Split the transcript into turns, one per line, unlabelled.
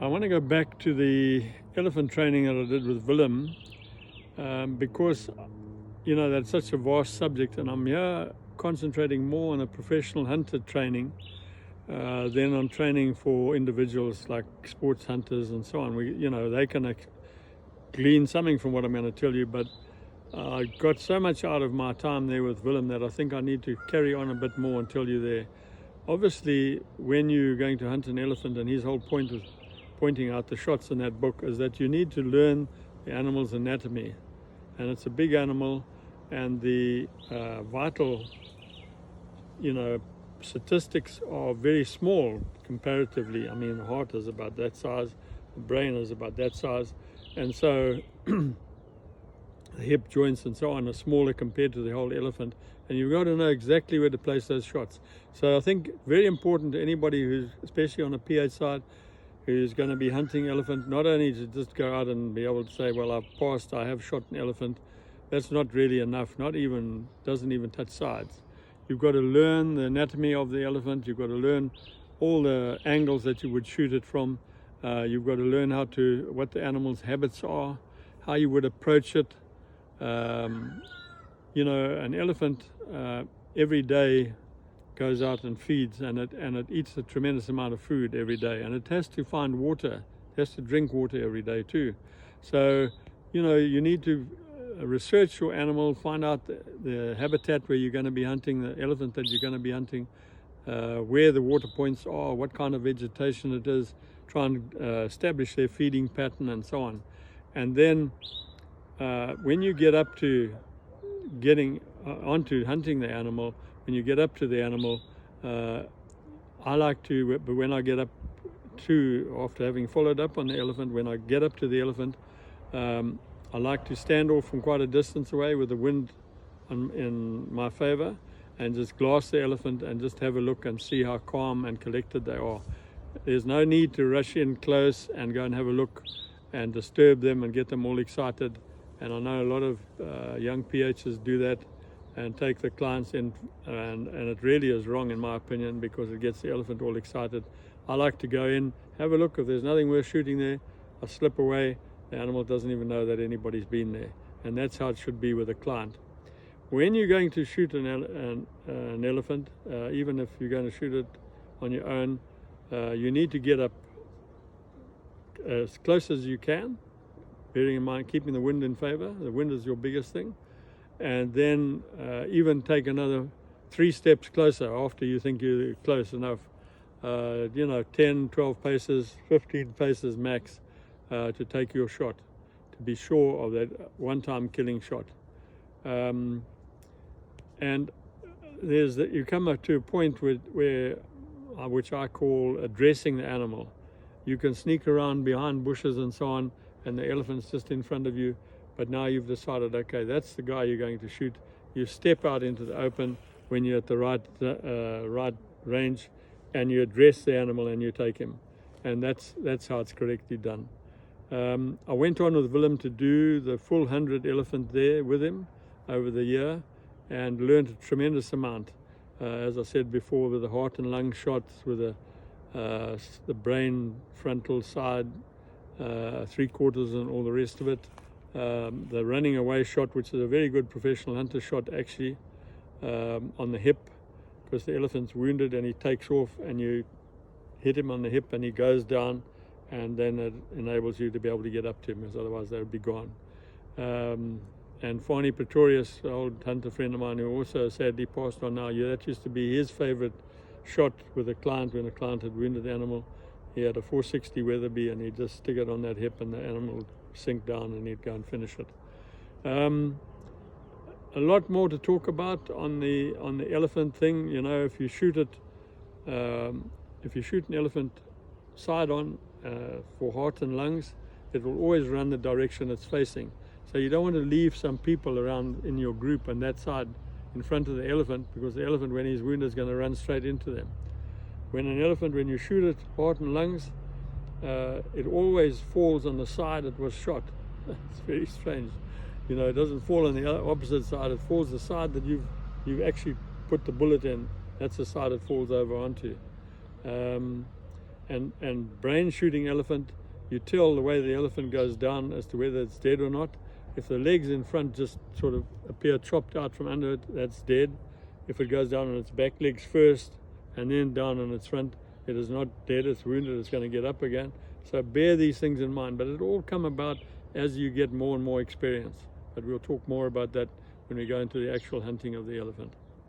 I want to go back to the elephant training that I did with Willem, because, you know, that's such a vast subject, and I'm here concentrating more on a professional hunter training than on training for individuals like sports hunters and so on. They can glean something from what I'm going to tell you, but I got so much out of my time there with Willem that I think I need to carry on a bit more and tell you there. Obviously, when you're going to hunt an elephant, and his whole point was pointing out the shots in that book, is that you need to learn the animal's anatomy. And it's a big animal, and the vital, statistics are very small comparatively. I mean, the heart is about that size, the brain is about that size, and so the hip joints and so on are smaller compared to the whole elephant, and you've got to know exactly where to place those shots. So I think very important to anybody who's, especially on the PH side, who's going to be hunting elephant, not only to just go out and be able to say, well, I've passed, I have shot an elephant. That's not really enough, doesn't even touch sides. You've got to learn the anatomy of the elephant. You've got to learn all the angles that you would shoot it from. You've got to learn what the animal's habits are, how you would approach it. An elephant every day goes out and feeds, and it eats a tremendous amount of food every day, and it has to find water. It has to drink water every day too. So, you need to research your animal, find out the habitat where you're going to be hunting, the elephant that you're going to be hunting, where the water points are, what kind of vegetation it is, try and establish their feeding pattern and so on. And then when you get up to onto hunting the animal, when you get up to the animal, I like to, but when I get up to, after having followed up on the elephant, when I get up to the elephant, I like to stand off from quite a distance away with the wind in my favor, and just glass the elephant and just have a look and see how calm and collected they are. There's no need to rush in close and go and have a look and disturb them and get them all excited. And I know a lot of young PHs do that and take the clients in, and it really is wrong in my opinion, because it gets the elephant all excited. I like to go in, have a look. If there's nothing worth shooting there, I slip away. The animal doesn't even know that anybody's been there, and that's how it should be with a client. When you're going to shoot an elephant, even if you're going to shoot it on your own, you need to get up as close as you can, bearing in mind keeping the wind in favor. The wind is your biggest thing. And then even take another 3 steps closer after you think you're close enough. 10, 12 paces, 15 paces max to take your shot, to be sure of that one-time killing shot. And you come up to a point which I call addressing the animal. You can sneak around behind bushes and so on, and the elephant's just in front of you, but now you've decided, okay, that's the guy you're going to shoot. You step out into the open when you're at the right range, and you address the animal and you take him, and that's how it's correctly done. I went on with Willem to do the full 100 elephant there with him over the year, and learned a tremendous amount. As I said before, with the heart and lung shots, with the brain frontal side, 3/4 and all the rest of it. The running away shot, which is a very good professional hunter shot actually, on the hip, because the elephant's wounded and he takes off, and you hit him on the hip and he goes down, and then it enables you to be able to get up to him, because otherwise they would be gone. And Fani Pretorius, an old hunter friend of mine who also sadly passed on now, that used to be his favorite shot with a client when a client had wounded the animal. He had a 460 Weatherby, and he'd just stick it on that hip and the animal would sink down and he'd go and finish it. A lot more to talk about on the elephant thing. If you shoot an elephant side on for heart and lungs, it will always run the direction it's facing. So you don't want to leave some people around in your group on that side in front of the elephant, because the elephant, when he's wounded, is going to run straight into them. When you shoot it heart and lungs, it always falls on the side it was shot. It's very strange. It doesn't fall on the opposite side. It falls the side that you've actually put the bullet in. That's the side it falls over onto. And brain shooting elephant, you tell the way the elephant goes down as to whether it's dead or not. If the legs in front just sort of appear chopped out from under it, that's dead. If it goes down on its back legs first and then down on its front, it is not dead, it's wounded, it's going to get up again. So bear these things in mind, but it all come about as you get more and more experience. But we'll talk more about that when we go into the actual hunting of the elephant.